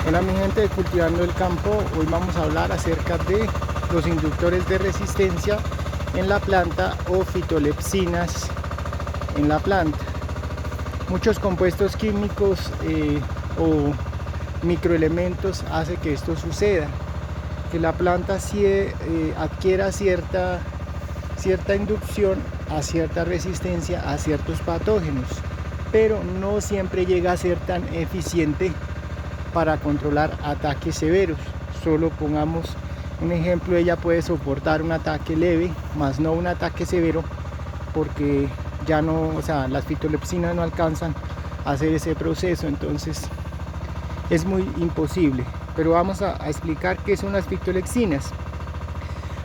Hola mi gente de Cultivando el Campo, hoy vamos a hablar acerca de los inductores de resistencia en la planta o fitolepsinas en la planta. Muchos compuestos químicos o microelementos hacen que esto suceda, que la planta adquiera cierta inducción a cierta resistencia a ciertos patógenos, pero no siempre llega a ser tan eficiente para controlar ataques severos. Solo pongamos un ejemplo: ella puede soportar un ataque leve, más no un ataque severo, porque ya no, las fitolepsinas no alcanzan a hacer ese proceso, entonces es muy imposible. Pero vamos a explicar qué son las fitolexinas.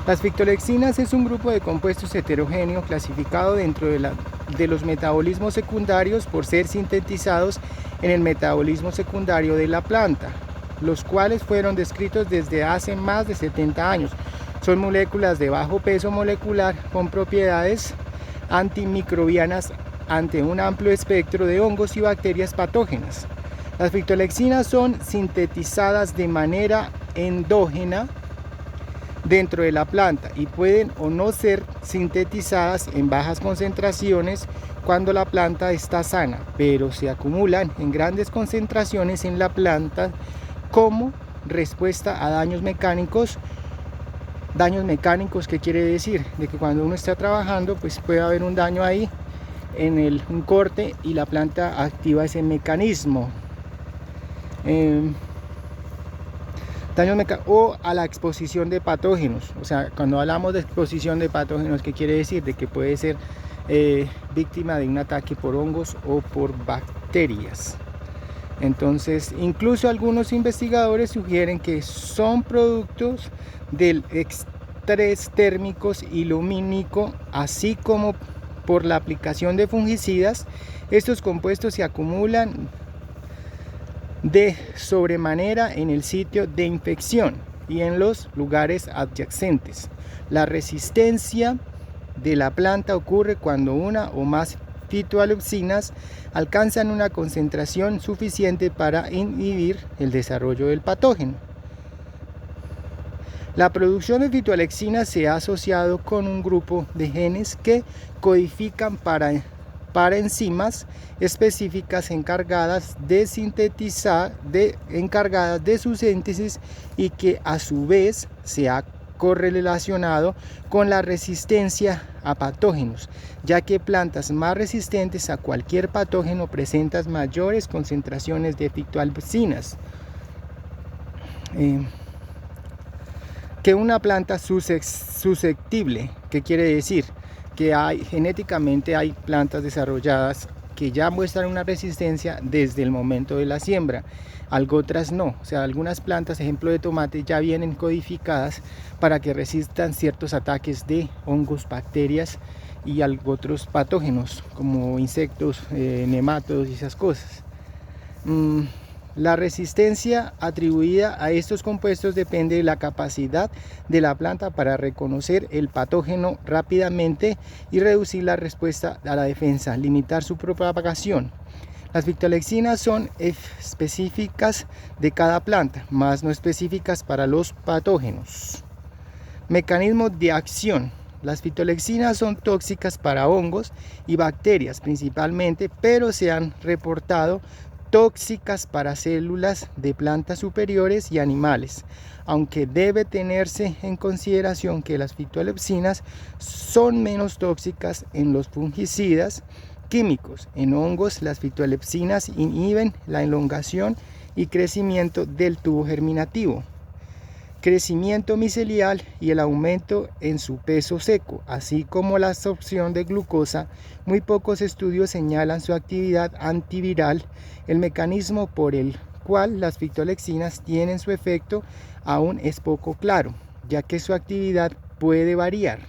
Las fitolexinas es un grupo de compuestos heterogéneos clasificado dentro de los metabolismos secundarios por ser sintetizados en el metabolismo secundario de la planta, los cuales fueron descritos desde hace más de 70 años. Son moléculas de bajo peso molecular con propiedades antimicrobianas ante un amplio espectro de hongos y bacterias patógenas. Las fitolexinas son sintetizadas de manera endógena dentro de la planta y pueden o no ser sintetizadas en bajas concentraciones cuando la planta está sana, pero se acumulan en grandes concentraciones en la planta como respuesta a daños mecánicos. Daños mecánicos, ¿qué quiere decir? De que cuando uno está trabajando, pues puede haber un daño ahí, un corte, y la planta activa ese mecanismo. O a la exposición de patógenos. O sea, cuando hablamos de exposición de patógenos, ¿qué quiere decir? De que puede ser víctima de un ataque por hongos o por bacterias. Entonces, incluso algunos investigadores sugieren que son productos del estrés térmico y lumínico, así como por la aplicación de fungicidas. Estos compuestos se acumulan de sobremanera en el sitio de infección y en los lugares adyacentes. La resistencia de la planta ocurre cuando una o más fitolepsinas alcanzan una concentración suficiente para inhibir el desarrollo del patógeno. La producción de fitolexinas se ha asociado con un grupo de genes que codifican para enzimas específicas encargadas de su síntesis, y que a su vez se ha correlacionado con la resistencia a patógenos, ya que plantas más resistentes a cualquier patógeno presentan mayores concentraciones de fitolepsinas que una planta susceptible. ¿Qué quiere decir? Que genéticamente hay plantas desarrolladas que ya muestran una resistencia desde el momento de la siembra, algo otras no. O sea, algunas plantas, ejemplo de tomate, ya vienen codificadas para que resistan ciertos ataques de hongos, bacterias y otros patógenos como insectos, nemátodos y esas cosas. La resistencia atribuida a estos compuestos depende de la capacidad de la planta para reconocer el patógeno rápidamente y reducir la respuesta a la defensa, limitar su propagación. Las fitolexinas son específicas de cada planta, más no específicas para los patógenos. Mecanismo de acción. Las fitolexinas son tóxicas para hongos y bacterias principalmente, pero se han reportado tóxicas para células de plantas superiores y animales, aunque debe tenerse en consideración que las fitolepsinas son menos tóxicas en los fungicidas químicos. En hongos, las fitolepsinas inhiben la elongación y crecimiento del tubo germinativo, crecimiento micelial y el aumento en su peso seco, así como la absorción de glucosa. Muy pocos estudios señalan su actividad antiviral. El mecanismo por el cual las fitolexinas tienen su efecto aún es poco claro, ya que su actividad puede variar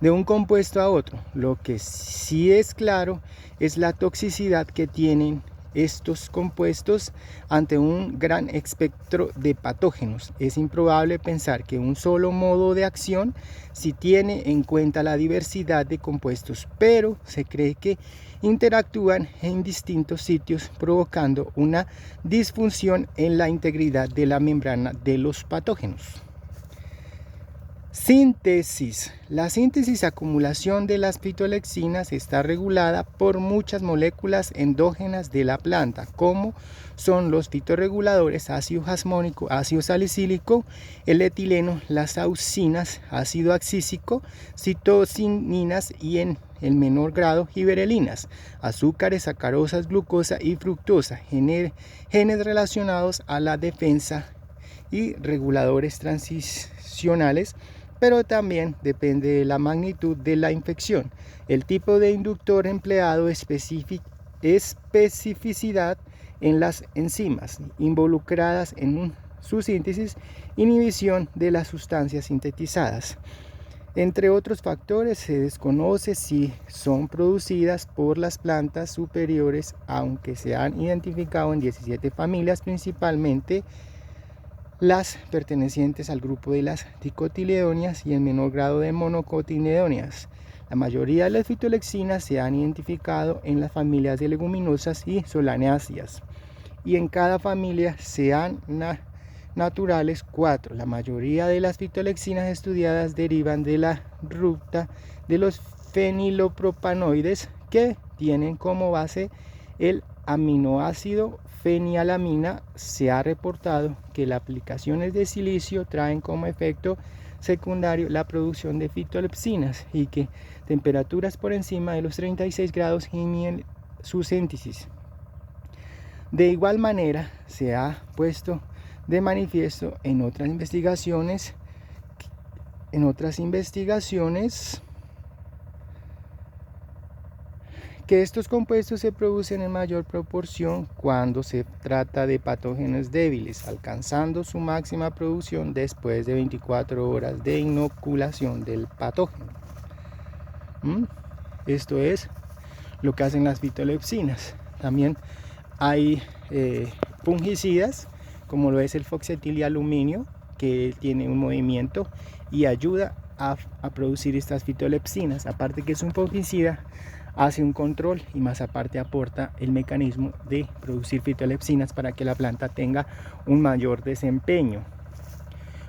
de un compuesto a otro. Lo que sí es claro es la toxicidad que tienen estos compuestos ante un gran espectro de patógenos. Es improbable pensar que un solo modo de acción si tiene en cuenta la diversidad de compuestos, pero se cree que interactúan en distintos sitios, provocando una disfunción en la integridad de la membrana de los patógenos. Síntesis. La síntesis acumulación de las fitolexinas está regulada por muchas moléculas endógenas de la planta, como son los fitorreguladores ácido jasmónico, ácido salicílico, el etileno, las auxinas, ácido abscísico, citosininas y en el menor grado gibberelinas, azúcares, sacarosas, glucosa y fructosa, genes relacionados a la defensa y reguladores transicionales, pero también depende de la magnitud de la infección, el tipo de inductor empleado, especificidad en las enzimas involucradas en su síntesis, inhibición de las sustancias sintetizadas. Entre otros factores, se desconoce si son producidas por las plantas superiores, aunque se han identificado en 17 familias, principalmente las pertenecientes al grupo de las dicotiledóneas y en menor grado de monocotiledóneas. La mayoría de las fitolexinas se han identificado en las familias de leguminosas y solanáceas, y en cada familia sean naturales 4. La mayoría de las fitolexinas estudiadas derivan de la ruta de los fenilopropanoides, que tienen como base el aminoácido fenilalanina. Se ha reportado que las aplicaciones de silicio traen como efecto secundario la producción de fitolepsinas y que temperaturas por encima de los 36 grados inhiben su síntesis. De igual manera, se ha puesto de manifiesto en otras investigaciones que estos compuestos se producen en mayor proporción cuando se trata de patógenos débiles, alcanzando su máxima producción después de 24 horas de inoculación del patógeno. Esto es lo que hacen las fitolepsinas. También hay fungicidas, como lo es el foxetilialuminio, que tiene un movimiento y ayuda a producir estas fitolepsinas. Aparte que es un fungicida, hace un control y más aparte aporta el mecanismo de producir fitolepsinas para que la planta tenga un mayor desempeño.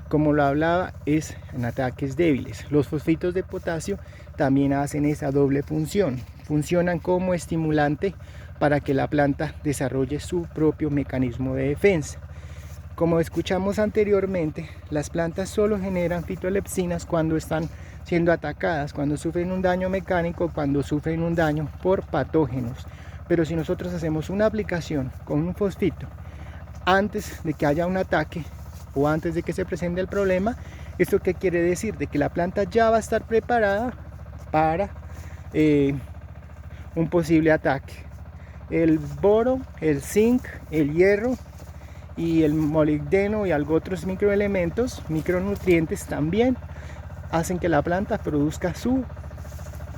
Como lo hablaba, es en ataques débiles. Los fosfitos de potasio también hacen esa doble función. Funcionan como estimulante para que la planta desarrolle su propio mecanismo de defensa. Como escuchamos anteriormente, las plantas solo generan fitolepsinas cuando están siendo atacadas, cuando sufren un daño mecánico, cuando sufren un daño por patógenos. Pero si nosotros hacemos una aplicación con un fosfito antes de que haya un ataque o antes de que se presente el problema, ¿esto qué quiere decir? De que la planta ya va a estar preparada para un posible ataque. El boro, el zinc, el hierro y el molibdeno y algo otros microelementos, micronutrientes también hacen que la planta produzca su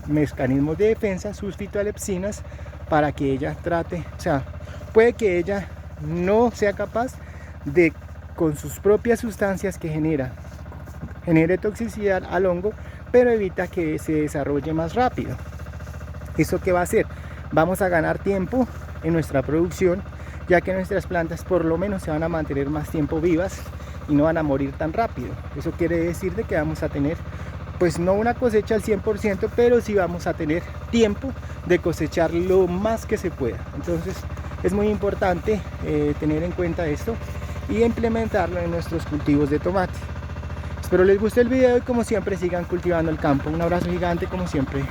mecanismo de defensa, sus fitolepsinas, para que ella trate, o sea, puede que ella no sea capaz de, con sus propias sustancias que genere toxicidad al hongo, pero evita que se desarrolle más rápido. ¿Eso qué va a hacer? Vamos a ganar tiempo en nuestra producción, ya que nuestras plantas por lo menos se van a mantener más tiempo vivas y no van a morir tan rápido. Eso quiere decir de que vamos a tener, pues no una cosecha al 100%, pero sí vamos a tener tiempo de cosechar lo más que se pueda. Entonces es muy importante tener en cuenta esto y implementarlo en nuestros cultivos de tomate. Espero les guste el video y como siempre sigan cultivando el campo. Un abrazo gigante como siempre.